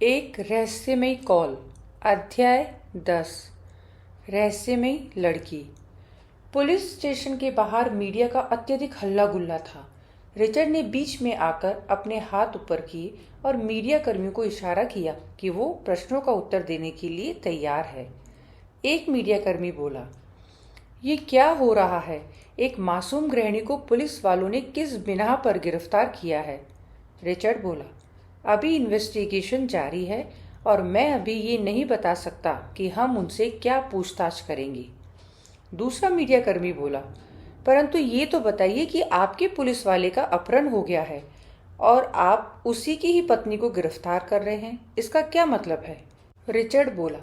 एक रहस्यमयी कॉल। अध्याय 10। रहस्यमयी लड़की। पुलिस स्टेशन के बाहर मीडिया का अत्यधिक हल्ला गुल्ला था। रिचर्ड ने बीच में आकर अपने हाथ ऊपर किए और मीडिया कर्मियों को इशारा किया कि वो प्रश्नों का उत्तर देने के लिए तैयार है। एक मीडिया कर्मी बोला, ये क्या हो रहा है? एक मासूम गृहिणी को पुलिस वालों ने किस बिना पर गिरफ्तार किया है? रिचर्ड बोला, अभी इन्वेस्टिगेशन जारी है और मैं अभी ये नहीं बता सकता कि हम उनसे क्या पूछताछ करेंगे। दूसरा मीडिया कर्मी बोला, परंतु ये तो बताइए कि आपके पुलिस वाले का अपहरण हो गया है और आप उसी की ही पत्नी को गिरफ्तार कर रहे हैं, इसका क्या मतलब है? रिचर्ड बोला,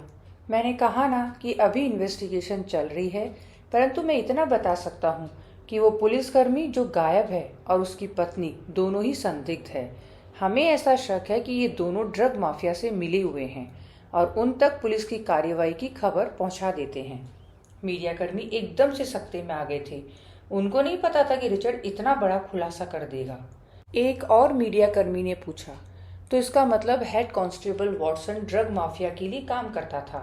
मैंने कहा ना कि अभी इन्वेस्टिगेशन चल रही है, परंतु मैं इतना बता सकता हूँ कि वो पुलिसकर्मी जो गायब है और उसकी पत्नी दोनों ही संदिग्ध है। हमें ऐसा शक है कि ये दोनों ड्रग माफिया से मिले हुए हैं और उन तक पुलिस की कार्रवाई की खबर पहुंचा देते हैं। मीडियाकर्मी एकदम से सख्ते में आ गए थे। उनको नहीं पता था कि रिचर्ड इतना बड़ा खुलासा कर देगा। एक और मीडियाकर्मी ने पूछा, तो इसका मतलब head constable Watson drug mafia के लिए काम करता था?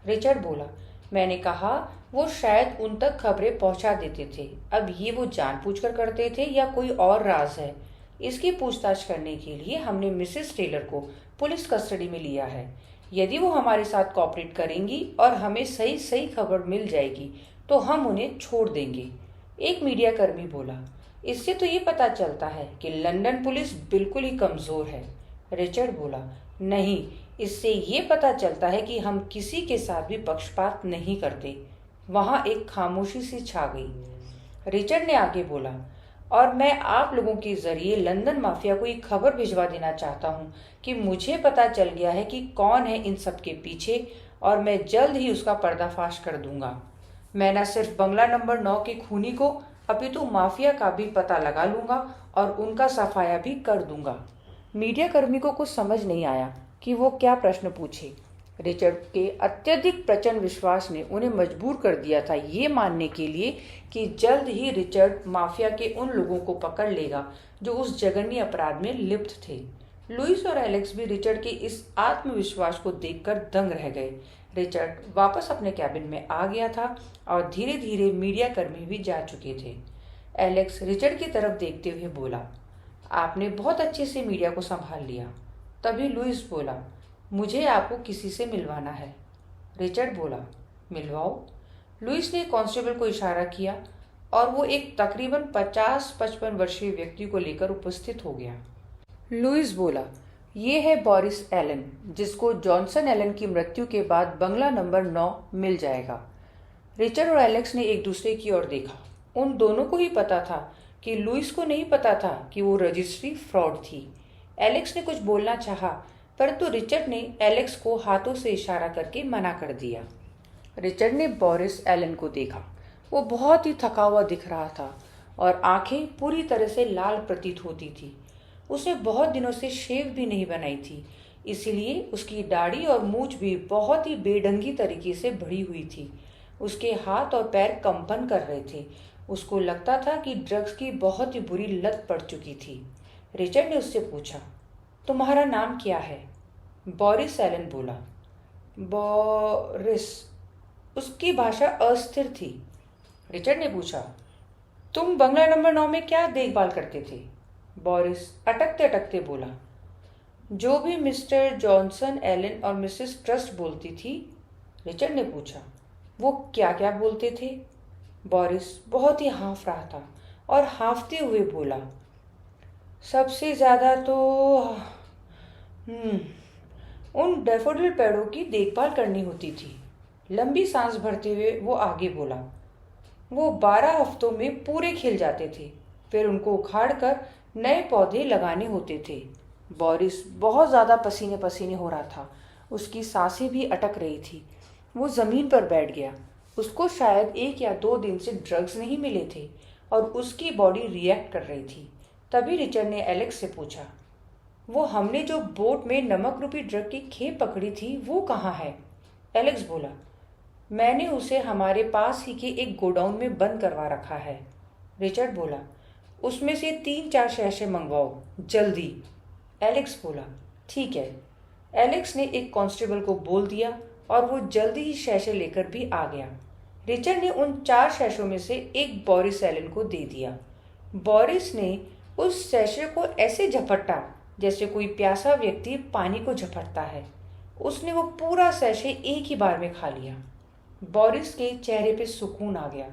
रिचर्ड बोला, मैंने कहा वो शायद उन तक खबरें पहुंचा देते थे। अब ये वो जानबूझकर करते थे या कोई और राज है? इसकी पूछताछ करने के लिए हमने मिसेस टेलर को पुलिस कस्टडी में लिया है। यदि वो हमारे साथ कोऑपरेट करेंगी और हमें सही सही खबर मिल जाएगी तो हम उन्हें छोड़ देंगे। एक मीडिया कर्मी बोला, इससे तो ये पता चलता है कि लंदन पुलिस बिल्कुल ही कमजोर है। रिचर्ड बोला, नहीं, इससे ये पता चलता है कि हम किसी के साथ भी पक्षपात नहीं करते। वहां एक खामोशी सी छा गई। रिचर्ड ने आगे बोला, और मैं आप लोगों के जरिए लंदन माफिया को एक खबर भिजवा देना चाहता हूँ कि मुझे पता चल गया है कि कौन है इन सब के पीछे और मैं जल्द ही उसका पर्दाफाश कर दूंगा। मैं न सिर्फ बंगला नंबर 9 के खूनी को अपितु माफिया का भी पता लगा लूंगा और उनका सफाया भी कर दूंगा। मीडिया कर्मी को कुछ समझ नहीं आया कि वो क्या प्रश्न पूछे। रिचर्ड के अत्यधिक प्रचंड विश्वास ने उन्हें मजबूर कर दिया था ये मानने के लिए कि जल्द ही रिचर्ड माफिया के उन लोगों को पकड़ लेगा जो उस जघन्य अपराध में लिप्त थे। लुइस और एलेक्स भी रिचर्ड के इस आत्मविश्वास को देखकर दंग रह गए। रिचर्ड वापस अपने कैबिन में आ गया था और धीरे धीरे मीडिया कर्मी भी जा चुके थे। एलेक्स रिचर्ड की तरफ देखते हुए बोला, आपने बहुत अच्छे से मीडिया को संभाल लिया। तभी लुइस बोला, मुझे आपको किसी से मिलवाना है। रिचर्ड बोला, मिलवाओ। लुइस ने कांस्टेबल को इशारा किया और वो एक तकरीबन 50-55 वर्षीय व्यक्ति को लेकर उपस्थित हो गया। लुइस बोला, ये है बोरिस एलन, जिसको जॉनसन एलन की मृत्यु के बाद बंगला नंबर 9 मिल जाएगा। रिचर्ड और एलेक्स ने एक दूसरे की ओर देखा। उन दोनों को ही पता था कि लुइस को नहीं पता था कि वो रजिस्ट्री फ्रॉड थी। एलेक्स ने कुछ बोलना चाहा, परंतु रिचर्ड ने एलेक्स को हाथों से इशारा करके मना कर दिया। रिचर्ड ने बोरिस एलन को देखा। वो बहुत ही थका हुआ दिख रहा था और आंखें पूरी तरह से लाल प्रतीत होती थी। उसने बहुत दिनों से शेव भी नहीं बनाई थी, इसीलिए उसकी दाढ़ी और मूंछ भी बहुत ही बेढंगी तरीके से बढ़ी हुई थी। उसके हाथ और पैर कंपन कर रहे थे। उसको लगता था कि ड्रग्स की बहुत ही बुरी लत पड़ चुकी थी। रिचर्ड ने उससे पूछा, तुम्हारा नाम क्या है? बोरिस एलन बोला। बोरिस। उसकी भाषा अस्थिर थी। रिचर्ड ने पूछा, तुम बंगला नंबर 9 में क्या देखभाल करते थे? बोरिस अटकते अटकते बोला, जो भी मिस्टर जॉनसन एलन और मिसेस ट्रस्ट बोलती थी। रिचर्ड ने पूछा, वो क्या क्या बोलते थे? बोरिस बहुत ही हाँफ रहा था और हाँफते हुए बोला, सबसे ज्यादा तो उन डैफोडिल पेड़ों की देखभाल करनी होती थी। लंबी सांस भरते हुए वो आगे बोला, वो 12 हफ्तों में पूरे खिल जाते थे, फिर उनको उखाड़कर नए पौधे लगाने होते थे। बोरिस बहुत ज्यादा पसीने पसीने हो रहा था। उसकी सांसें भी अटक रही थी। वो जमीन पर बैठ गया। उसको शायद 1 या 2 दिन से ड्रग्स नहीं मिले थे और उसकी बॉडी रिएक्ट कर रही थी। तभी रिचर्ड ने एलेक्स से पूछा, वो हमने जो बोट में नमक रूपी ड्रग की खेप पकड़ी थी वो कहाँ है? एलेक्स बोला, मैंने उसे हमारे पास ही के एक गोडाउन में बंद करवा रखा है। रिचर्ड बोला, उसमें से 3-4 शैशे मंगवाओ जल्दी। एलेक्स बोला, ठीक है। एलेक्स ने एक कांस्टेबल को बोल दिया और वो जल्दी ही शैशे लेकर भी आ गया। रिचर्ड ने उन 4 शैशों में से एक बोरिस एलन को दे दिया। बोरिस ने उस शैशे को ऐसे झपटा जैसे कोई प्यासा व्यक्ति पानी को झपटता है। उसने वो पूरा शैशे एक ही बार में खा लिया। बोरिस के चेहरे पे सुकून आ गया।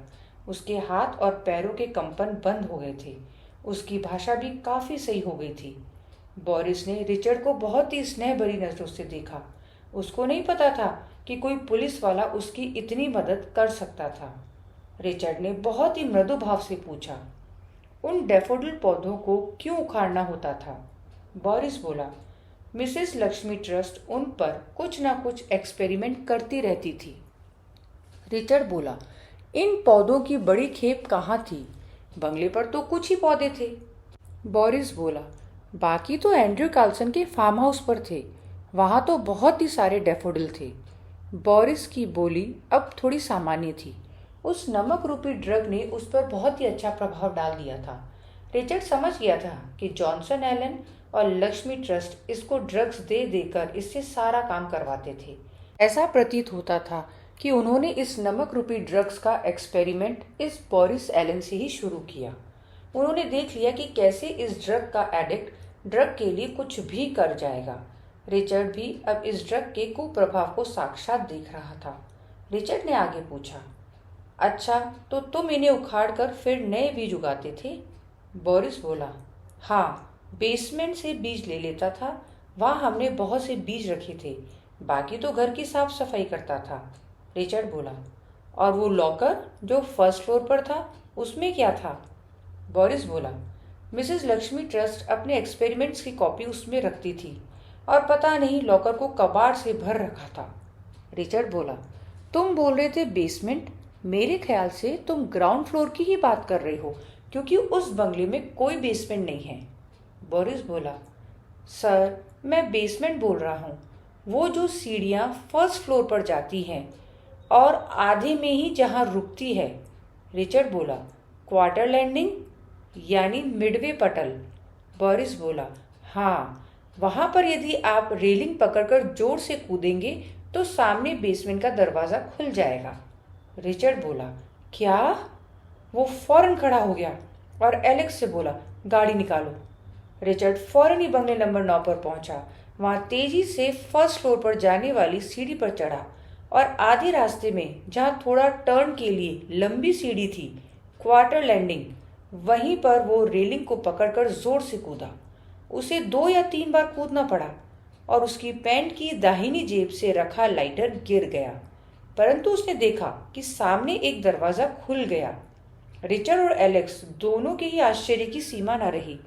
उसके हाथ और पैरों के कंपन बंद हो गए थे। उसकी भाषा भी काफी सही हो गई थी। बोरिस ने रिचर्ड को बहुत ही स्नेह भरी नजरों से देखा। उसको नहीं पता था कि कोई पुलिस वाला उसकी इतनी मदद कर सकता था। रिचर्ड ने बहुत ही मृदु भाव से पूछा, उन डैफोडिल पौधों को क्यों उखाड़ना होता था? बोरिस बोला, मिसेस लक्ष्मी ट्रस्ट उन पर कुछ ना कुछ एक्सपेरिमेंट करती रहती थी। रिचर्ड बोला, इन पौधों की बड़ी खेप कहाँ थी? बंगले पर तो कुछ ही पौधे थे। बोरिस बोला, बाकी तो एंड्रयू कार्लसन के फार्म हाउस पर थे। वहां तो बहुत ही सारे डैफोडिल थे। बोरिस की बोली अब थोड़ी सामान्य थी। उस नमक रूपी ड्रग ने उस पर बहुत ही अच्छा प्रभाव डाल दिया था। रिचर्ड समझ गया था कि जॉनसन एलन और लक्ष्मी ट्रस्ट इसको ड्रग्स दे देकर इससे सारा काम करवाते थे। ऐसा प्रतीत होता था कि उन्होंने इस नमक रूपी ड्रग्स का एक्सपेरिमेंट इस बोरिस एलन से ही शुरू किया। उन्होंने देख लिया कि कैसे इस ड्रग का एडिक्ट ड्रग के लिए कुछ भी कर जाएगा। रिचर्ड भी अब इस ड्रग के कुप्रभाव को साक्षात देख रहा था। रिचर्ड ने आगे पूछा, अच्छा तो तुम इन्हें उखाड़कर फिर नए बीज उगाते थे? बोरिस बोला, हाँ, बेसमेंट से बीज ले लेता था। वहाँ हमने बहुत से बीज रखे थे। बाकी तो घर की साफ सफाई करता था। रिचर्ड बोला, और वो लॉकर जो फर्स्ट फ्लोर पर था उसमें क्या था? बोरिस बोला, मिसेस लक्ष्मी ट्रस्ट अपने एक्सपेरिमेंट्स की कॉपी उसमें रखती थी और पता नहीं लॉकर को कबाड़ से भर रखा था। रिचर्ड बोला, तुम बोल रहे थे बेसमेंट? मेरे ख्याल से तुम ग्राउंड फ्लोर की ही बात कर रहे हो, क्योंकि उस बंगले में कोई बेसमेंट नहीं है। बोरिस बोला, सर मैं बेसमेंट बोल रहा हूँ, वो जो सीढ़ियाँ फर्स्ट फ्लोर पर जाती हैं और आधे में ही जहाँ रुकती है। रिचर्ड बोला, क्वार्टर लैंडिंग यानी मिडवे पटल। बोरिस बोला, हाँ, वहाँ पर यदि आप रेलिंग पकड़कर जोर से कूदेंगे तो सामने बेसमेंट का दरवाज़ा खुल जाएगा। रिचर्ड बोला, क्या? वो फौरन खड़ा हो गया और एलेक्स से बोला, गाड़ी निकालो। रिचर्ड फौरन ही बंगले नंबर 9 पर पहुंचा। वहां तेजी से फर्स्ट फ्लोर पर जाने वाली सीढ़ी पर चढ़ा और आधे रास्ते में जहां थोड़ा टर्न के लिए लंबी सीढ़ी थी, क्वार्टर लैंडिंग, वहीं पर वो रेलिंग को पकड़कर जोर से कूदा। उसे 2 या 3 बार कूदना पड़ा और उसकी पैंट की दाहिनी जेब से रखा लाइटर गिर गया, परंतु उसने देखा कि सामने एक दरवाजा खुल गया। रिचर्ड और एलेक्स दोनों के ही आश्चर्य की सीमा न रही।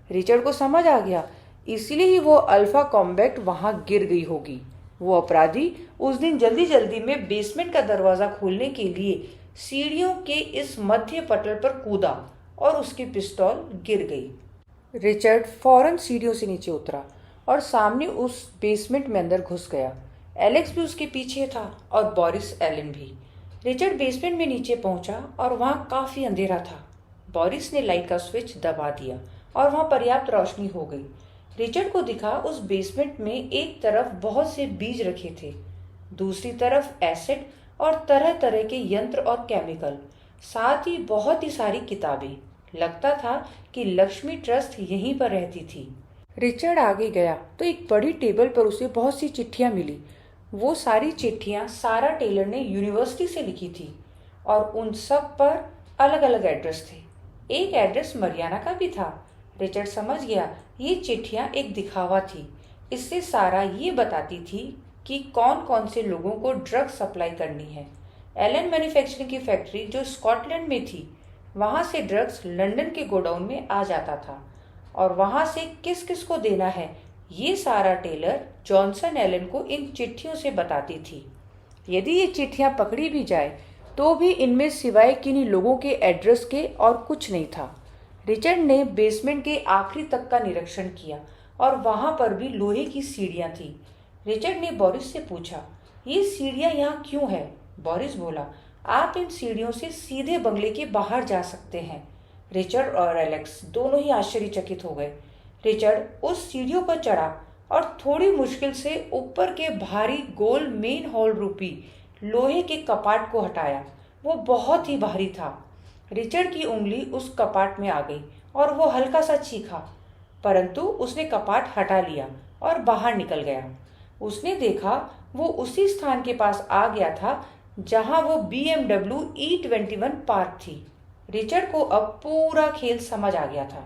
रिचर्ड को समझ आ गया, इसलिए ही वो अल्फा कॉम्बैट वहां गिर गई होगी। वो अपराधी उस दिन जल्दी जल्दी में बेसमेंट का दरवाजा खोलने के लिए सीढ़ियों के इस मध्य पटल पर कूदा और उसकी पिस्तौल गिर गई। रिचर्ड फौरन सीढ़ियों से नीचे उतरा और सामने उस बेसमेंट में अंदर घुस गया। एलेक्स भी उसके पीछे था और बोरिस एलन भी। रिचर्ड बेसमेंट में नीचे पहुंचा और वहां काफी अंधेरा था। बोरिस ने लाइट का स्विच दबा दिया और वहां पर्याप्त रोशनी हो गई। रिचर्ड को दिखा उस बेसमेंट में एक तरफ बहुत से बीज रखे थे, दूसरी तरफ एसिड और तरह तरह के यंत्र और केमिकल, साथ ही बहुत ही सारी किताबें। लगता था कि लक्ष्मी ट्रस्ट यहीं पर रहती थी। रिचर्ड आगे गया तो एक बड़ी टेबल पर उसे बहुत सी चिट्ठियां मिली। वो सारी चिट्ठियां सारा टेलर ने यूनिवर्सिटी से लिखी थी और उन सब पर अलग अलग एड्रेस थे। एक एड्रेस मरियाना का भी था। रिचर्ड समझ गया ये चिट्ठियां एक दिखावा थी। इससे सारा ये बताती थी कि कौन कौन से लोगों को ड्रग सप्लाई करनी है। एलन मैन्युफैक्चरिंग की फैक्ट्री जो स्कॉटलैंड में थी, वहां से ड्रग्स लंदन के गोडाउन में आ जाता था और वहां से किस किस को देना है ये सारा टेलर जॉनसन एलन को इन चिट्ठियों से बताती थी। यदि ये चिट्ठियां पकड़ी भी जाए तो भी इनमें सिवाय किन्हीं लोगों के एड्रेस के और कुछ नहीं था। रिचर्ड ने बेसमेंट के आखिरी तक का निरीक्षण किया और वहां पर भी लोहे की सीढ़ियां थी। रिचर्ड ने बोरिस से पूछा, ये सीढ़ियां यहाँ क्यों है? बोरिस बोला, आप इन सीढ़ियों से सीधे बंगले के बाहर जा सकते हैं। रिचर्ड और एलेक्स दोनों ही आश्चर्यचकित हो गए। रिचर्ड उस सीढ़ियों पर चढ़ा और थोड़ी मुश्किल से ऊपर के भारी गोल मेन हॉल रूपी लोहे के कपाट को हटाया। वो बहुत ही भारी था। रिचर्ड की उंगली उस कपाट में आ गई और वो हल्का सा चीखा, परंतु उसने कपाट हटा लिया और बाहर निकल गया। उसने देखा वो उसी स्थान के पास आ गया था जहां वो BMW E21 पार्क थी। रिचर्ड को अब पूरा खेल समझ आ गया था।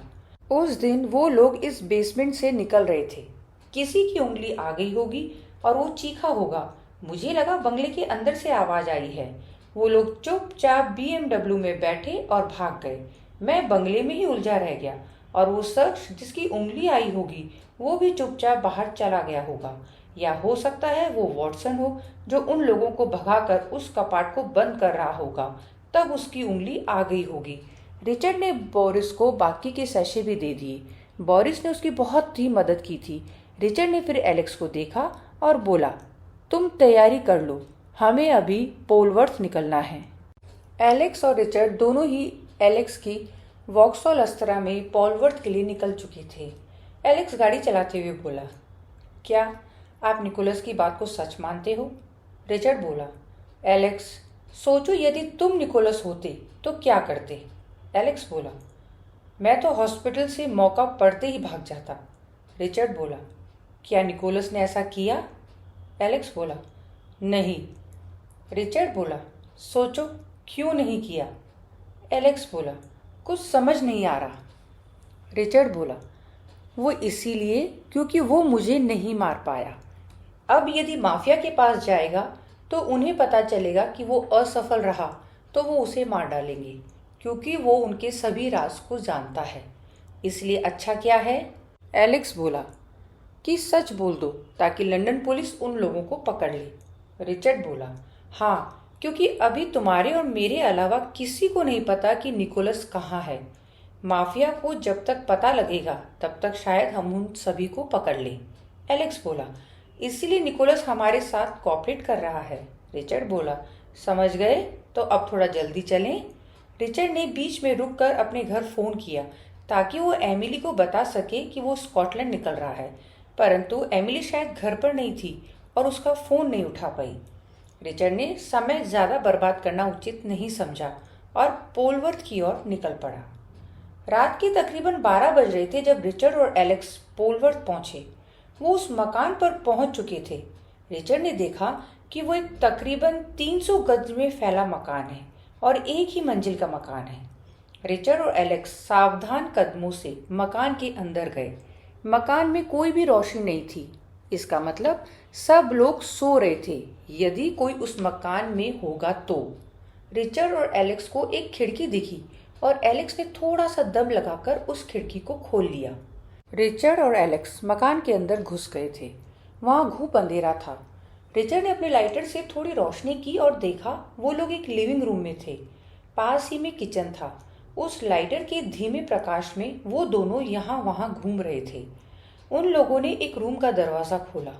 उस दिन वो लोग इस बेसमेंट से निकल रहे थे। किसी की उंगली आ गई होगी और वो चीखा होगा। मुझे लगा बंगले के अंदर से आवाज आई है। वो लोग चुपचाप BMW में बैठे और भाग गए। मैं बंगले में ही उलझा रह गया और वो शख्स जिसकी उंगली आई होगी वो भी चुपचाप बाहर चला गया होगा, या हो सकता है वो वॉटसन हो जो उन लोगों को भगाकर उस कपाट को बंद कर रहा होगा। तब उसकी उंगली आ गई होगी। रिचर्ड ने बोरिस को बाकी के सैशे भी दे दिए। बोरिस ने उसकी बहुत ही मदद की थी। रिचर्ड ने फिर एलेक्स को देखा और बोला, तुम तैयारी कर लो, हमें अभी पोलवर्थ निकलना है। एलेक्स और रिचर्ड दोनों ही एलेक्स की वॉक्सहॉल अस्तरा में पोलवर्थ के लिए निकल चुके थे। एलेक्स गाड़ी चलाते हुए बोला, क्या आप निकोलस की बात को सच मानते हो? रिचर्ड बोला, एलेक्स, सोचो यदि तुम निकोलस होते तो क्या करते? एलेक्स बोला, मैं तो हॉस्पिटल से मौका पड़ते ही भाग जाता। रिचर्ड बोला, क्या निकोलस ने ऐसा किया? एलेक्स बोला, नहीं। रिचर्ड बोला, सोचो क्यों नहीं किया? एलेक्स बोला, कुछ समझ नहीं आ रहा। रिचर्ड बोला, वो इसीलिए क्योंकि वो मुझे नहीं मार पाया। अब यदि माफिया के पास जाएगा तो उन्हें पता चलेगा कि वो असफल रहा तो वो उसे मार डालेंगे, क्योंकि वो उनके सभी राज को जानता है। इसलिए अच्छा क्या है, एलेक्स बोला, कि सच बोल दो ताकि लंदन पुलिस उन लोगों को पकड़ ले। रिचर्ड बोला, हाँ, क्योंकि अभी तुम्हारे और मेरे अलावा किसी को नहीं पता कि निकोलस कहाँ है। माफिया को जब तक पता लगेगा तब तक शायद हम उन सभी को पकड़ लें। एलेक्स बोला, इसीलिए निकोलस हमारे साथ कॉपरेट कर रहा है। रिचर्ड बोला, समझ गए, तो अब थोड़ा जल्दी चलें। रिचर्ड ने बीच में रुककर अपने घर फोन किया ताकि वो एमिली को बता सके कि वो स्कॉटलैंड निकल रहा है, परंतु एमिली शायद घर पर नहीं थी और उसका फोन नहीं उठा पाई। रिचर्ड ने समय ज्यादा बर्बाद करना उचित नहीं समझा और पोलवर्थ की ओर निकल पड़ा। रात के तकरीबन 12 बज रहे थे जब रिचर्ड और एलेक्स पोलवर्थ पहुंचे। वो उस मकान पर पहुंच चुके थे। रिचर्ड ने देखा कि वो एक तकरीबन 300 गज में फैला मकान है और एक ही मंजिल का मकान है। रिचर्ड और एलेक्स सावधान कदमों से मकान के अंदर गए। मकान में कोई भी रोशनी नहीं थी। इसका मतलब सब लोग सो रहे थे, यदि कोई उस मकान में होगा तो। रिचर्ड और एलेक्स को एक खिड़की दिखी और एलेक्स ने थोड़ा सा दम लगाकर उस खिड़की को खोल लिया। रिचर्ड और एलेक्स मकान के अंदर घुस गए थे। वहां घूप अंधेरा था। रिचर्ड ने अपने लाइटर से थोड़ी रोशनी की और देखा वो लोग एक लिविंग रूम में थे। पास ही में किचन था। उस लाइटर के धीमे प्रकाश में वो दोनों यहाँ वहां घूम रहे थे। उन लोगों ने एक रूम का दरवाजा खोला।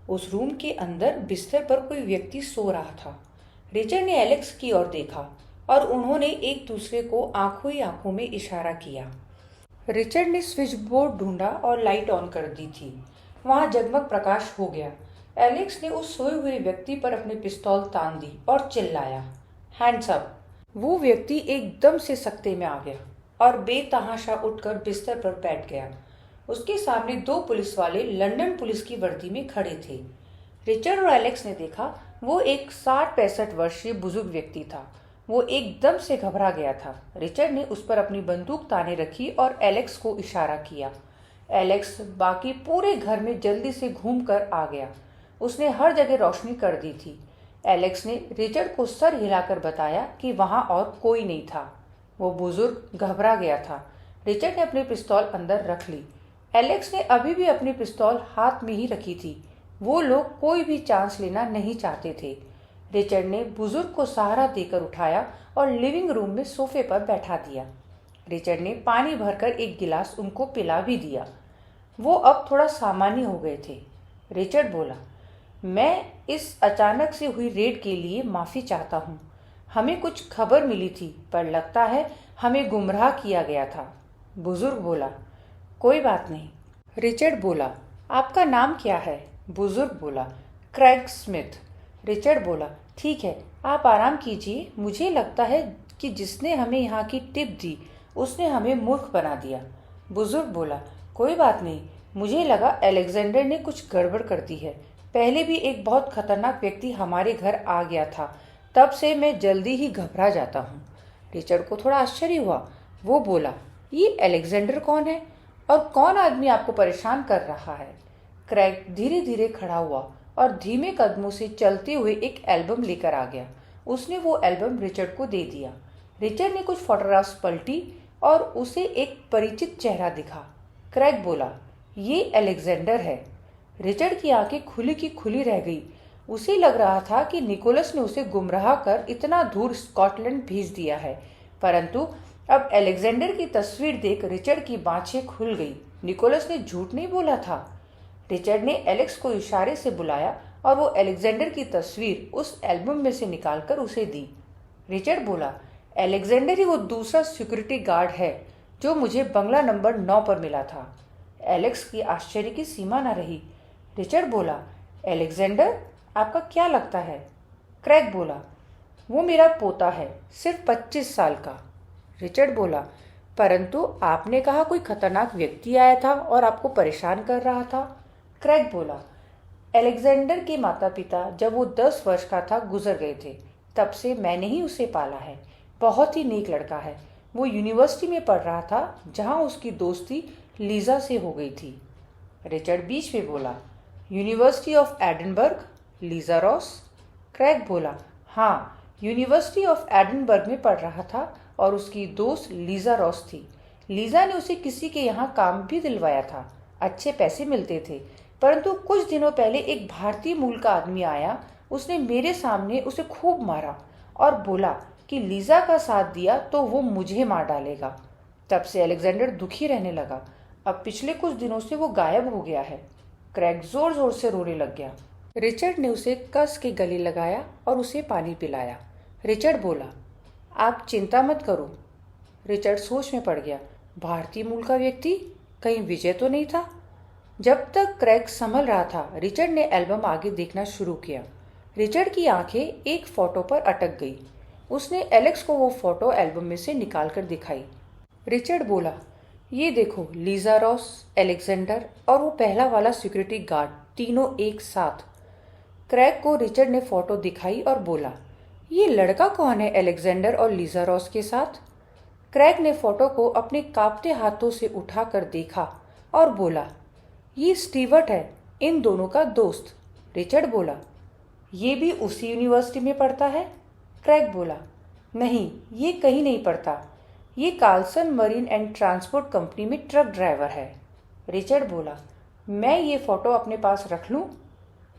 उस रूम के अंदर बिस्तर पर कोई व्यक्ति सो रहा था। रिचर्ड ने एलेक्स की ओर देखा और उन्होंने एक दूसरे को आंखों ही आंखों में इशारा किया। रिचर्ड ने स्विच बोर्ड ढूंढा और लाइट ऑन कर दी थी। वहां जगमग प्रकाश हो गया। एलेक्स ने उस सोए हुए व्यक्ति पर अपनी पिस्तौल तान दी और चिल्लाया, हैंड्स अप। वो व्यक्ति एकदम से सकते में आ गया और बेतहाशा उठकर बिस्तर पर बैठ गया। उसके सामने 2 पुलिस वाले लंदन पुलिस की वर्दी में खड़े थे। रिचर्ड और एलेक्स ने देखा वो एक 60-65 वर्षीय बुजुर्ग व्यक्ति था। वो एकदम से घबरा गया था। रिचर्ड ने उस पर अपनी बंदूक ताने रखी और एलेक्स को इशारा किया। एलेक्स बाकी पूरे घर में जल्दी से घूमकर आ गया। उसने हर जगह रोशनी कर दी थी। एलेक्स ने रिचर्ड को सर हिलाकर बताया कि वहां और कोई नहीं था। वो बुजुर्ग घबरा गया था। रिचर्ड ने अपनी पिस्तौल अंदर रख ली। एलेक्स ने अभी भी अपनी पिस्तौल हाथ में ही रखी थी। वो लोग कोई भी चांस लेना नहीं चाहते थे। रिचर्ड ने बुजुर्ग को सहारा देकर उठाया और लिविंग रूम में सोफे पर बैठा दिया। रिचर्ड ने पानी भरकर एक गिलास उनको पिला भी दिया। वो अब थोड़ा सामान्य हो गए थे। रिचर्ड बोला, मैं इस अचानक से हुई रेड के लिए माफी चाहता हूँ। हमें कुछ खबर मिली थी पर लगता है हमें गुमराह किया गया था। बुजुर्ग बोला, कोई बात नहीं। रिचर्ड बोला, आपका नाम क्या है? बुजुर्ग बोला, क्रैग स्मिथ। रिचर्ड बोला, ठीक है, आप आराम कीजिए। मुझे लगता है कि जिसने हमें यहाँ की टिप दी उसने हमें मूर्ख बना दिया। बुजुर्ग बोला, कोई बात नहीं, मुझे लगा अलेक्जेंडर ने कुछ गड़बड़ कर दी है। पहले भी एक बहुत खतरनाक व्यक्ति हमारे घर आ गया था, तब से मैं जल्दी ही घबरा जाता हूँ। रिचर्ड को थोड़ा आश्चर्य हुआ। वो बोला, ये अलेक्जेंडर कौन है और कौन आदमी आपको परेशान कर रहा है? क्रैग धीरे धीरे खड़ा हुआ और धीमे कदमों से चलते हुए एक एल्बम लेकर आ गया। उसने वो एल्बम रिचर्ड को दे दिया। रिचर्ड ने कुछ फोटोग्राफ्स पलटी और उसे एक परिचित चेहरा दिखा। क्रैग बोला, ये अलेक्जेंडर है। रिचर्ड की आंखें खुली की खुली रह गई। उसे लग रहा था कि निकोलस ने उसे गुमराह कर इतना दूर स्कॉटलैंड भेज दिया है, परंतु अब अलेक्जेंडर की तस्वीर देख रिचर्ड की बाँछें खुल गई। निकोलस ने झूठ नहीं बोला था। रिचर्ड ने एलेक्स को इशारे से बुलाया और वो अलेक्जेंडर की तस्वीर उस एल्बम में से निकालकर उसे दी। रिचर्ड बोला, अलेक्जेंडर ही वो दूसरा सिक्योरिटी गार्ड है जो मुझे बंगला नंबर 9 पर मिला था। एलेक्स की आश्चर्य की सीमा न रही। रिचर्ड बोला, अलेक्जेंडर, आपका क्या लगता है? क्रैग बोला, वो मेरा पोता है, सिर्फ 25 साल का। रिचर्ड बोला, परंतु आपने कहा कोई खतरनाक व्यक्ति आया था और आपको परेशान कर रहा था। क्रैग बोला, अलेक्जेंडर के माता पिता जब वो 10 वर्ष का था गुजर गए थे, तब से मैंने ही उसे पाला है। बहुत ही नेक लड़का है। वो यूनिवर्सिटी में पढ़ रहा था जहाँ उसकी दोस्ती लीजा से हो गई थी। रिचर्ड बीच में बोला, university of Edinburgh, Lisa Ross? Craig बोला, हाँ, यूनिवर्सिटी ऑफ एडिनबर्ग में पढ़ रहा था और उसकी दोस्त लीजा रॉस थी। लीजा ने उसे किसी के यहाँ काम भी दिलवाया था। अच्छे पैसे मिलते थे, परंतु कुछ दिनों पहले एक भारतीय मूल का आदमी आया। उसने मेरे सामने उसे खूब मारा और बोला कि लीजा का साथ दिया तो वो मुझे मार डालेगा। तब से अलेक्जेंडर दुखी रहने लगा। अब पिछले कुछ दिनों से वो गायब हो गया है। क्रैग जोर जोर से रोने लग गया। रिचर्ड ने उसे कस के गले लगाया और उसे पानी पिलाया। रिचर्ड बोला, आप चिंता मत करो। रिचर्ड सोच में पड़ गया। भारतीय मूल का व्यक्ति, कहीं विजय तो नहीं था? जब तक क्रैग संभल रहा था, रिचर्ड ने एल्बम आगे देखना शुरू किया। रिचर्ड की आंखें एक फोटो पर अटक गई। उसने एलेक्स को वो फोटो एल्बम में से निकालकर दिखाई। रिचर्ड बोला, ये देखो, लीजा रॉस, अलेक्जेंडर और वो पहला वाला सिक्योरिटी गार्ड, तीनों एक साथ। क्रैग को रिचर्ड ने फोटो दिखाई और बोला, ये लड़का कौन है अलेक्जेंडर और लीजा रॉस के साथ? क्रैग ने फोटो को अपने कांपते हाथों से उठाकर देखा और बोला, ये स्टीवर्ट है, इन दोनों का दोस्त। रिचर्ड बोला, ये भी उसी यूनिवर्सिटी में पढ़ता है? क्रैग बोला, नहीं, ये कहीं नहीं पढ़ता। ये Carlson marine and transport company में ट्रक ड्राइवर है। रिचर्ड बोला, मैं ये फोटो अपने पास रख लूं?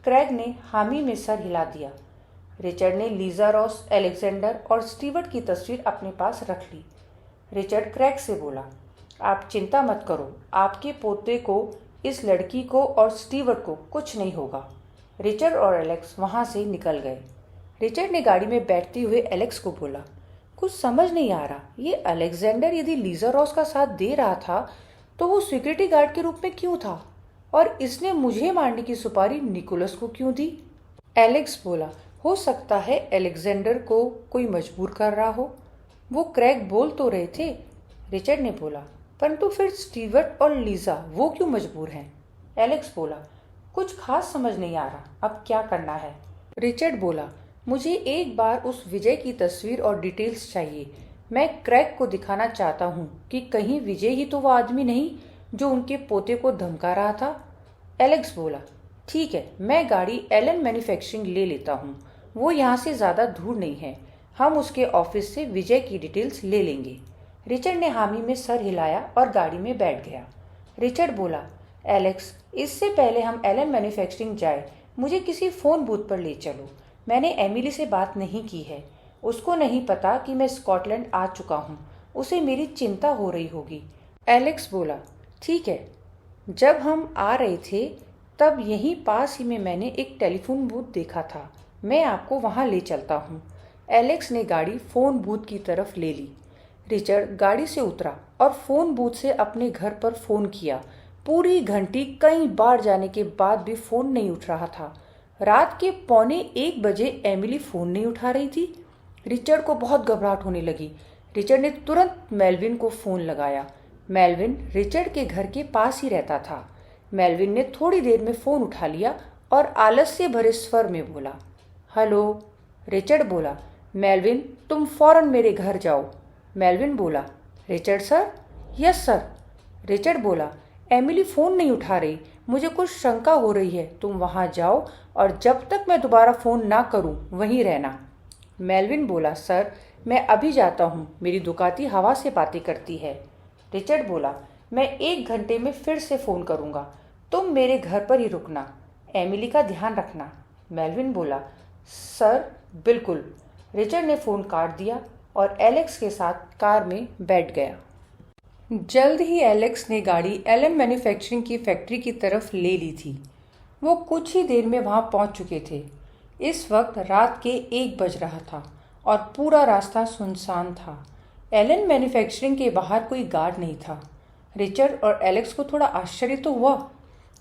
क्रैग ने हामी में सर हिला दिया। रिचर्ड ने लीजा रॉस, अलेक्जेंडर और स्टीवर्ट की तस्वीर अपने पास रख ली। रिचर्ड क्रैग से बोला, आप चिंता मत करो, आपके पोते को, इस लड़की को और स्टीवर्ट को कुछ नहीं होगा। रिचर्ड और एलेक्स वहां से निकल गए। रिचर्ड ने गाड़ी में बैठते हुए एलेक्स को बोला, कुछ समझ नहीं आ रहा, ये अलेक्जेंडर यदि लीजा रॉस का साथ दे रहा था तो वो सिक्योरिटी गार्ड के रूप में क्यों था, और इसने मुझे मारने की सुपारी निकोलस को क्यों दी? एलेक्स बोला, हो सकता है अलेक्जेंडर को कोई मजबूर कर रहा हो। वो क्रैग बोल तो रहे थे। रिचर्ड ने बोला, परंतु फिर स्टीवर्ट और लीजा वो क्यों मजबूर हैं? एलेक्स बोला, कुछ खास समझ नहीं आ रहा, अब क्या करना है? रिचर्ड बोला, मुझे एक बार उस विजय की तस्वीर और डिटेल्स चाहिए। मैं क्रैग को दिखाना चाहता हूँ कि कहीं विजय ही तो वो आदमी नहीं जो उनके पोते को धमका रहा था। एलेक्स बोला, ठीक है, मैं गाड़ी एलन मैन्युफैक्चरिंग ले लेता हूँ, वो यहाँ से ज़्यादा दूर नहीं है। हम उसके ऑफिस से विजय की डिटेल्स ले लेंगे। रिचर्ड ने हामी में सर हिलाया और गाड़ी में बैठ गया। रिचर्ड बोला, एलेक्स, इससे पहले हम एलन मैन्युफैक्चरिंग जाए, मुझे किसी फ़ोन बूथ पर ले चलो। मैंने एमिली से बात नहीं की है, उसको नहीं पता कि मैं स्कॉटलैंड आ चुका हूँ, उसे मेरी चिंता हो रही होगी। एलेक्स बोला, ठीक है। जब हम आ रहे थे तब यहीं पास ही में मैंने एक टेलीफोन बूथ देखा था, मैं आपको वहाँ ले चलता हूँ। एलेक्स ने गाड़ी फ़ोन बूथ की तरफ ले ली। रिचर्ड गाड़ी से उतरा और फ़ोन बूथ से अपने घर पर फ़ोन किया, पूरी घंटी कई बार जाने के बाद भी फोन नहीं उठ रहा था। रात के 1:45 एमिली फोन नहीं उठा रही थी। रिचर्ड को बहुत घबराहट होने लगी। रिचर्ड ने तुरंत मेलविन को फोन लगाया। मेलविन रिचर्ड के घर के पास ही रहता था। मेलविन ने थोड़ी देर में फोन उठा लिया और आलस्य भरे स्वर में बोला, हेलो। रिचर्ड बोला, मेलविन तुम फौरन मेरे घर जाओ। मेलविन बोला, Richard sir? Yes sir. Richard बोला, एमिली फ़ोन नहीं उठा रही, मुझे कुछ शंका हो रही है, तुम वहाँ जाओ और जब तक मैं दोबारा फ़ोन ना करूँ वहीं रहना। मेलविन बोला, सर मैं अभी जाता हूँ, मेरी दुकाती हवा से बातें करती है। रिचर्ड बोला, मैं 1 घंटे में फिर से फ़ोन करूँगा, तुम मेरे घर पर ही रुकना, एमिली का ध्यान रखना। मेलविन बोला, सर बिल्कुल। रिचर्ड ने फ़ोन काट दिया और एलेक्स के साथ कार में बैठ गया। जल्द ही एलेक्स ने गाड़ी एलएम मैन्युफैक्चरिंग की फैक्ट्री की तरफ ले ली थी। वो कुछ ही देर में वहां पहुंच चुके थे। इस वक्त रात के 1 बज रहा था और पूरा रास्ता सुनसान था। एलएम मैन्युफैक्चरिंग के बाहर कोई गार्ड नहीं था। रिचर्ड और एलेक्स को थोड़ा आश्चर्य तो हुआ।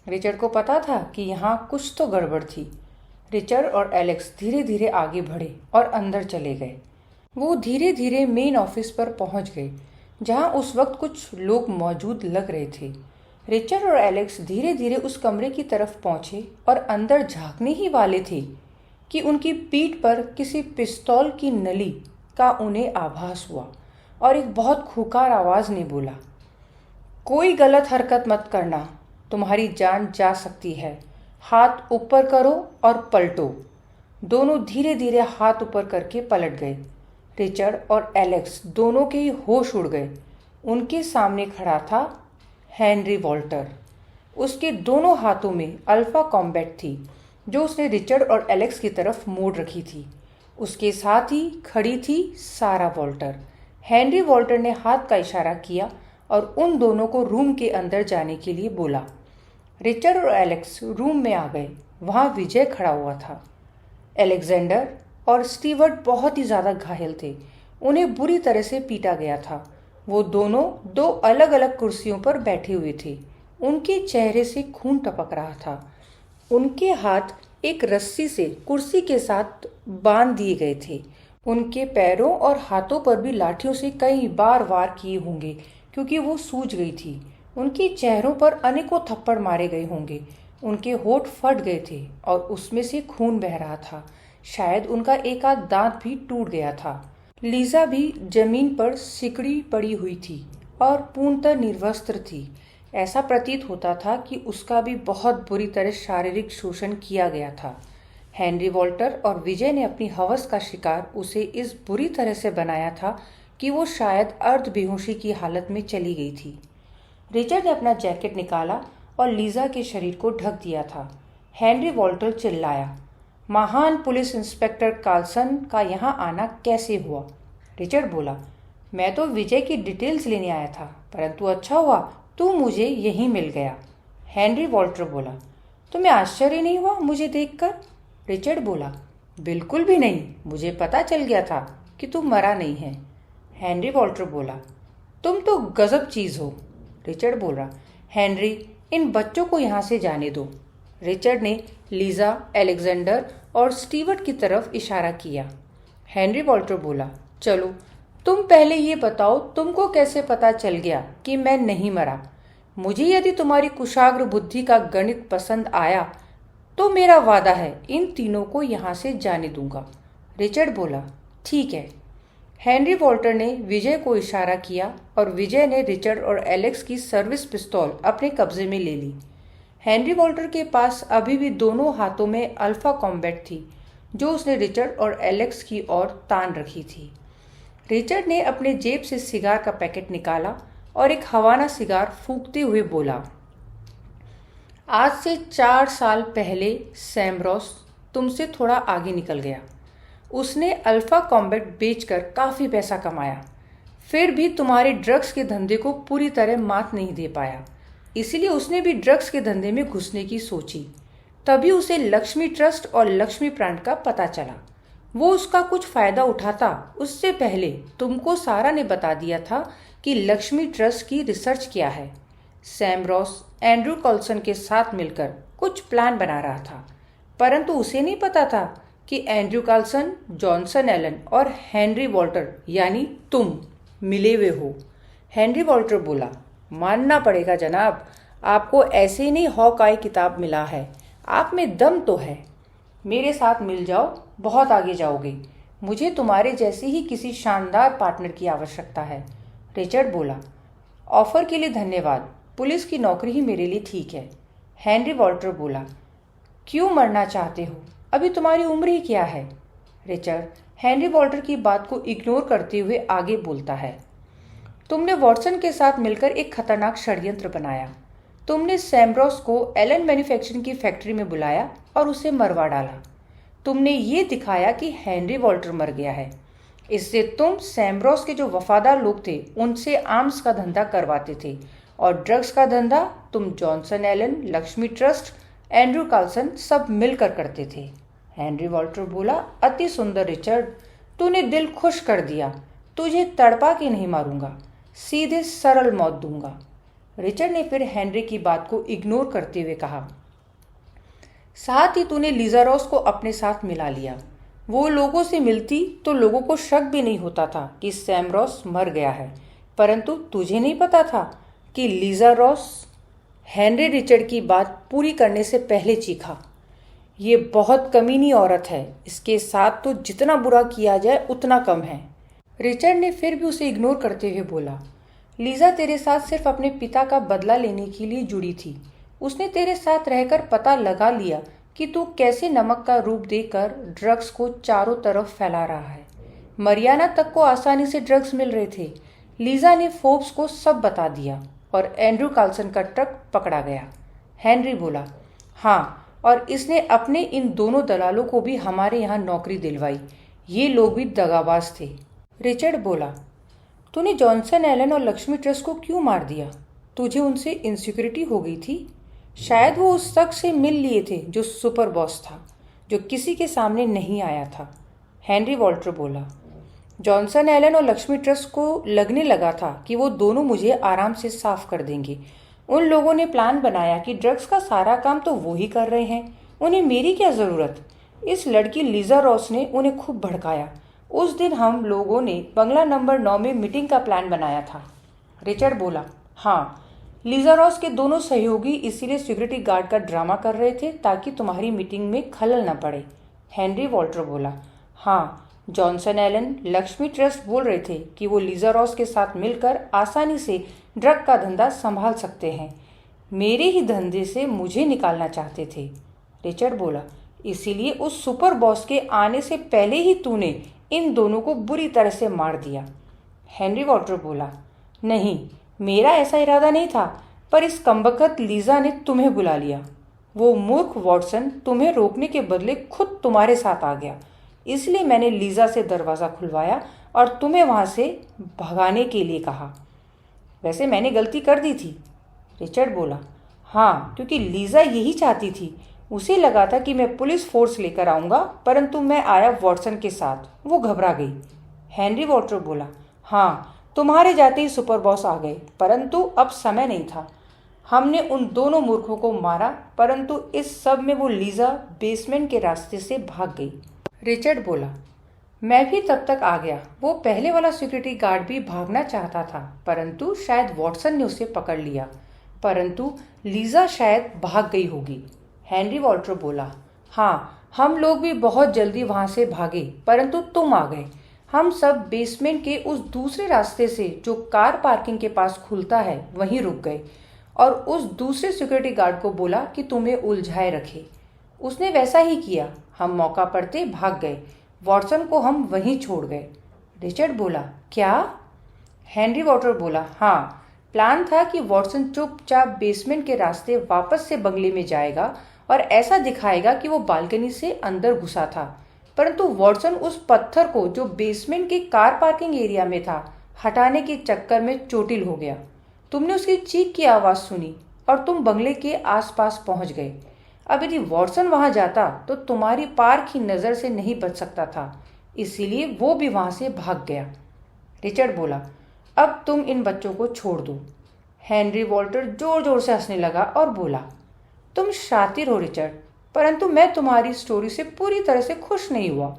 रिचर्ड को पता था कि यहाँ कुछ तो गड़बड़ थी। रिचर्ड और एलेक्स धीरे धीरे आगे बढ़े और अंदर चले गए। वो धीरे धीरे मेन ऑफिस पर पहुंच गए, जहां उस वक्त कुछ लोग मौजूद लग रहे थे। रिचर्ड और एलेक्स धीरे धीरे उस कमरे की तरफ पहुंचे और अंदर झांकने ही वाले थे कि उनकी पीठ पर किसी पिस्तौल की नली का उन्हें आभास हुआ और एक बहुत खूंखार आवाज ने बोला, कोई गलत हरकत मत करना, तुम्हारी जान जा सकती है, हाथ ऊपर करो और पलटो। दोनों धीरे धीरे हाथ ऊपर करके पलट गए। रिचर्ड और एलेक्स दोनों के ही होश उड़ गए। उनके सामने खड़ा था हेनरी वॉल्टर। उसके दोनों हाथों में अल्फा कॉम्बैट थी, जो उसने रिचर्ड और एलेक्स की तरफ मोड़ रखी थी। उसके साथ ही खड़ी थी सारा वॉल्टर। हेनरी वॉल्टर ने हाथ का इशारा किया और उन दोनों को रूम के अंदर जाने के लिए बोला। रिचर्ड और एलेक्स रूम में आ गए। वहाँ विजय खड़ा हुआ था। एलेक्जेंडर और स्टीवर्ट बहुत ही ज़्यादा घायल थे। उन्हें बुरी तरह से पीटा गया था। वो दोनों 2 अलग अलग कुर्सियों पर बैठे हुए थे। उनके चेहरे से खून टपक रहा था। उनके हाथ एक रस्सी से कुर्सी के साथ बांध दिए गए थे। उनके पैरों और हाथों पर भी लाठियों से कई बार वार किए होंगे, क्योंकि वो सूज गई थी। उनके चेहरों पर अनेकों थप्पड़ मारे गए होंगे। उनके होंठ फट गए थे और उसमें से खून बह रहा था। शायद उनका एक आध दांत भी टूट गया था। लीजा भी जमीन पर सिकड़ी पड़ी हुई थी और पूर्णतः निर्वस्त्र थी। ऐसा प्रतीत होता था कि उसका भी बहुत बुरी तरह शारीरिक शोषण किया गया था। हेनरी वॉल्टर और विजय ने अपनी हवस का शिकार उसे इस बुरी तरह से बनाया था कि वो शायद अर्ध बेहोशी की हालत में चली गई थी। रिचर्ड ने अपना जैकेट निकाला और लीजा के शरीर को ढक दिया था। हेनरी वॉल्टर चिल्लाया, महान पुलिस इंस्पेक्टर कार्लसन का यहाँ आना कैसे हुआ? रिचर्ड बोला, मैं तो विजय की डिटेल्स लेने आया था, परंतु अच्छा हुआ तू मुझे यहीं मिल गया। हेनरी वॉल्टर बोला, तुम्हें आश्चर्य नहीं हुआ मुझे देखकर? रिचर्ड बोला, बिल्कुल भी नहीं, मुझे पता चल गया था कि तू मरा नहीं है। हेनरी वॉल्टर बोला, तुम तो गजब चीज हो। रिचर्ड बोला, हेनरी इन बच्चों को यहाँ से जाने दो। रिचर्ड ने लीजा, एलेक्जेंडर और स्टीवर्ट की तरफ इशारा किया। हेनरी वॉल्टर बोला, चलो तुम पहले ये बताओ तुमको कैसे पता चल गया कि मैं नहीं मरा? मुझे यदि तुम्हारी कुशाग्र बुद्धि का गणित पसंद आया तो मेरा वादा है इन तीनों को यहाँ से जाने दूंगा। रिचर्ड बोला, ठीक है। हेनरी वॉल्टर ने विजय को इशारा किया और विजय ने रिचर्ड और एलेक्स की सर्विस पिस्तौल अपने कब्जे में ले ली। हेनरी वॉल्टर के पास अभी भी दोनों हाथों में अल्फा कॉम्बैट थी, जो उसने रिचर्ड और एलेक्स की ओर तान रखी थी। रिचर्ड ने अपने जेब से सिगार का पैकेट निकाला और एक हवाना सिगार फूंकते हुए बोला, आज से 4 साल पहले सैमरॉस तुमसे थोड़ा आगे निकल गया। उसने अल्फा कॉम्बैट बेचकर काफ़ी पैसा कमाया, फिर भी तुम्हारे ड्रग्स के धंधे को पूरी तरह मात नहीं दे पाया। इसीलिए उसने भी ड्रग्स के धंधे में घुसने की सोची। तभी उसे लक्ष्मी ट्रस्ट और लक्ष्मी ब्रांड का पता चला। वो उसका कुछ फायदा उठाता उससे पहले तुमको सारा ने बता दिया था कि लक्ष्मी ट्रस्ट की रिसर्च क्या है। सैमरॉस एंड्रू कॉल्सन के साथ मिलकर कुछ प्लान बना रहा था, परंतु उसे नहीं पता था कि एंड्रू कॉल्सन, जॉनसन एलन और हेनरी वॉल्टर यानी तुम मिले हुए हो। हेनरी वॉल्टर बोला, मानना पड़ेगा जनाब, आपको ऐसे ही नहीं हॉकआई किताब मिला है, आप में दम तो है। मेरे साथ मिल जाओ, बहुत आगे जाओगे। मुझे तुम्हारे जैसे ही किसी शानदार पार्टनर की आवश्यकता है। रिचर्ड बोला, ऑफर के लिए धन्यवाद, पुलिस की नौकरी ही मेरे लिए ठीक है। हेनरी वॉल्टर बोला, क्यों मरना चाहते हो, अभी तुम्हारी उम्र ही क्या है। रिचर्ड हेनरी वॉल्टर की बात को इग्नोर करते हुए आगे बोलता है, तुमने वॉटसन के साथ मिलकर एक खतरनाक षड्यंत्र बनाया। तुमने सैम्ब्रोस को एलन मैन्युफैक्चरिंग की फैक्ट्री में बुलाया और उसे मरवा डाला। तुमने ये दिखाया कि हेनरी वॉल्टर मर गया है। इससे तुम सैम्ब्रोस के जो वफादार लोग थे उनसे आर्म्स का धंधा करवाते थे और ड्रग्स का धंधा तुम Johnson Allen, Lakshmi trust, Andrew Coulson सब मिलकर करते थे। हेनरी वॉल्टर बोला, अति सुंदर रिचर्ड, तूने दिल खुश कर दिया। तुझे तड़पा के नहीं मारूंगा, सीधे सरल मौत दूंगा। रिचर्ड ने फिर हेनरी की बात को इग्नोर करते हुए कहा, साथ ही तूने लीजा रॉस को अपने साथ मिला लिया। वो लोगों से मिलती तो लोगों को शक भी नहीं होता था कि सैम रॉस मर गया है, परंतु तुझे नहीं पता था कि लीजा रॉस। हेनरी रिचर्ड की बात पूरी करने से पहले चीखा, ये बहुत कमीनी औरत है, इसके साथ तो जितना बुरा किया जाए उतना कम है। रिचर्ड ने फिर भी उसे इग्नोर करते हुए बोला, लीजा तेरे साथ सिर्फ अपने पिता का बदला लेने के लिए जुड़ी थी। उसने तेरे साथ रहकर पता लगा लिया कि तू कैसे नमक का रूप देकर ड्रग्स को चारों तरफ फैला रहा है। मरियाना तक को आसानी से ड्रग्स मिल रहे थे। लीजा ने फोर्ब्स को सब बता दिया और एंड्रू कॉल्सन का ट्रक पकड़ा गया। हेनरी बोला, हाँ, और इसने अपने इन दोनों दलालों को भी हमारे यहाँ नौकरी दिलवाई। ये लोग भी दगाबाज थे। रिचर्ड बोला, तूने जॉनसन एलन और लक्ष्मी ट्रस्ट को क्यों मार दिया? तुझे उनसे इनसिक्योरिटी हो गई थी? शायद वो उस शख्स से मिल लिए थे जो सुपर बॉस था, जो किसी के सामने नहीं आया था। हेनरी वॉल्टर बोला, जॉनसन एलन और लक्ष्मी ट्रस्ट को लगने लगा था कि वो दोनों मुझे आराम से साफ कर देंगे। उन लोगों ने प्लान बनाया कि ड्रग्स का सारा काम तो वो ही कर रहे हैं, उन्हें मेरी क्या ज़रूरत। इस लड़की लीजा रॉस ने उन्हें खूब भड़काया। उस दिन हम लोगों ने बंगला नंबर 9 में मीटिंग का प्लान बनाया था। रिचर्ड बोला, हाँ, लीजा रॉस के दोनों सहयोगी इसीलिए सिक्योरिटी गार्ड का ड्रामा कर रहे थे ताकि तुम्हारी मीटिंग में खलल न पड़े। हेनरी वॉल्टर बोला, हाँ, जॉनसन एलन, लक्ष्मी ट्रस्ट बोल रहे थे कि वो लीजा रॉस के साथ मिलकर आसानी से ड्रग का धंधा संभाल सकते हैं। मेरे ही धंधे से मुझे निकालना चाहते थे। रिचर्ड बोला, इसीलिए उस सुपर बॉस के आने से पहले ही तूने इन दोनों को बुरी तरह से मार दिया। हेनरी वॉल्टर बोला, नहीं, मेरा ऐसा इरादा नहीं था, पर इस कमबख्त लीजा ने तुम्हें बुला लिया। वो मूर्ख वॉटसन तुम्हें रोकने के बदले खुद तुम्हारे साथ आ गया, इसलिए मैंने लीजा से दरवाज़ा खुलवाया और तुम्हें वहाँ से भगाने के लिए कहा। वैसे मैंने गलती कर दी थी। रिचर्ड बोला, हाँ, क्योंकि लीजा यही चाहती थी। उसे लगा था कि मैं पुलिस फोर्स लेकर आऊँगा, परंतु मैं आया वॉटसन के साथ, वो घबरा गई। हेनरी वॉल्टर बोला, हाँ, तुम्हारे जाते ही सुपर बॉस आ गए, परंतु अब समय नहीं था। हमने उन दोनों मूर्खों को मारा, परंतु इस सब में वो लीजा बेसमेंट के रास्ते से भाग गई। रिचर्ड बोला, मैं भी तब तक आ गया। वो पहले वाला सिक्योरिटी गार्ड भी भागना चाहता था, परंतु शायद वॉटसन ने उसे पकड़ लिया, परंतु लीजा शायद भाग गई होगी। हेनरी वॉल्टर बोला, हाँ, हम लोग भी बहुत जल्दी वहां से भागे, परंतु तुम आ गए। हम सब बेसमेंट के उस दूसरे रास्ते से जो कार पार्किंग के पास खुलता है वहीं रुक गए और उस दूसरे सिक्योरिटी गार्ड को बोला कि तुम्हें उलझाए रखे। उसने वैसा ही किया। हम मौका पड़ते भाग गए। वॉटसन को हम वहीं छोड़ गए। रिचर्ड बोला, क्या? हेनरी वॉल्टर बोला, हाँ, प्लान था कि वॉटसन चुपचाप बेसमेंट के रास्ते वापस से बंगले में जाएगा और ऐसा दिखाएगा कि वो बालकनी से अंदर घुसा था, परंतु वॉटसन उस पत्थर को जो बेसमेंट के कार पार्किंग एरिया में था हटाने के चक्कर में चोटिल हो गया। तुमने उसकी चीख की आवाज़ सुनी और तुम बंगले के आसपास पहुंच गए। अब यदि वॉटसन वहां जाता तो तुम्हारी पार की नज़र से नहीं बच सकता था, इसीलिए वो भी वहां से भाग गया। रिचर्ड बोला, अब तुम इन बच्चों को छोड़ दो। हेनरी वॉल्टर जोर जोर से हंसने लगा और बोला, तुम शातिर हो रिचर्ड, परंतु मैं तुम्हारी स्टोरी से पूरी तरह से खुश नहीं हुआ,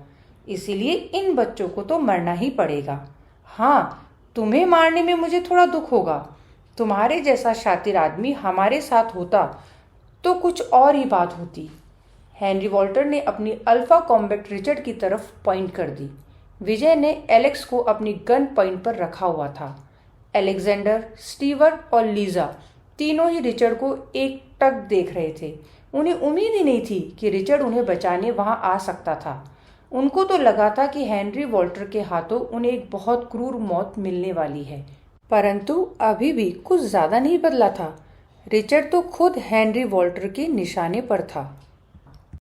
इसीलिए इन बच्चों को तो मरना ही पड़ेगा। हाँ, तुम्हें मारने में मुझे थोड़ा दुख होगा। तुम्हारे जैसा शातिर आदमी हमारे साथ होता तो कुछ और ही बात होती। हेनरी वॉल्टर ने अपनी अल्फा कॉम्बैट रिचर्ड की तरफ पॉइंट कर दी। विजय ने एलेक्स को अपनी गन पॉइंट पर रखा हुआ था। अलेक्जेंडर, स्टीवर्ट और लीजा तीनों ही रिचर्ड को एकटक देख रहे थे। उन्हें उम्मीद ही नहीं थी कि रिचर्ड उन्हें बचाने वहां आ सकता था। उनको तो लगा था कि हेनरी वॉल्टर के हाथों उन्हें एक बहुत क्रूर मौत मिलने वाली है, परंतु अभी भी कुछ ज्यादा नहीं बदला था। रिचर्ड तो खुद हेनरी वॉल्टर के निशाने पर था।